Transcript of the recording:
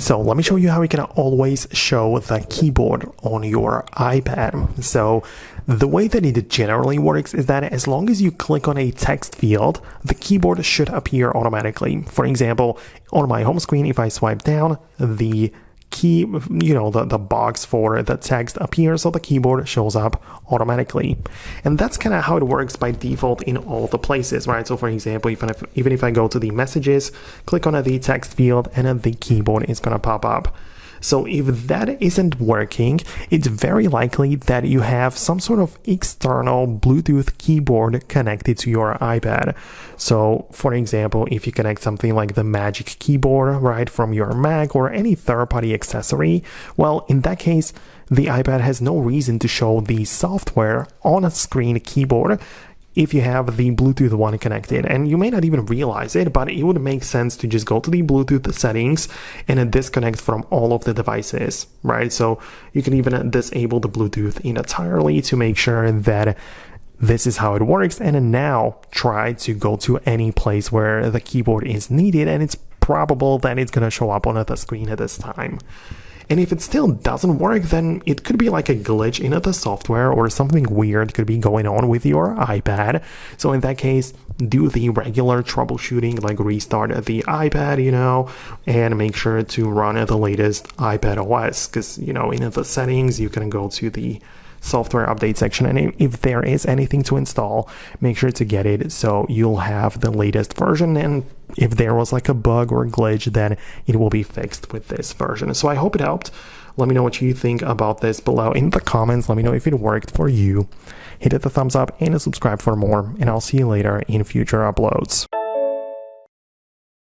So let me show you how you can always show the keyboard on your iPad. So the way that it generally works is that as long as you click on a text field, the keyboard should appear automatically. For example, on my home screen, if I swipe down, the key, the box for the text appears, so the keyboard shows up automatically. And that's kind of how it works by default in all the places, right? So for example, even if I go to the messages, click on the text field, and then the keyboard is going to pop up. So if that isn't working, it's very likely that you have some sort of external Bluetooth keyboard connected to your iPad. So for example, if you connect something like the Magic Keyboard, right, from your Mac or any third-party accessory, well, in that case, the iPad has no reason to show the software on a screen keyboard if you have the Bluetooth one connected. And you may not even realize it, but it would make sense to just go to the Bluetooth settings and disconnect from all of the devices, right? So you can even disable the Bluetooth entirely to make sure that this is how it works. And now try to go to any place where the keyboard is needed, and it's probable that it's going to show up on the screen at this time. And if it still doesn't work, then it could be like a glitch in the software or something weird could be going on with your iPad. So in that case, do the regular troubleshooting, like restart the iPad, and make sure to run the latest iPad OS, because, in the settings, you can go to the software update section, and if there is anything to install, make sure to get it so you'll have the latest version. And if there was like a bug or a glitch, then it will be fixed with this version. So I hope it helped. Let me know what you think about this below in the comments. Let me know if it worked for you. Hit the thumbs up and subscribe for more, and I'll see you later in future uploads.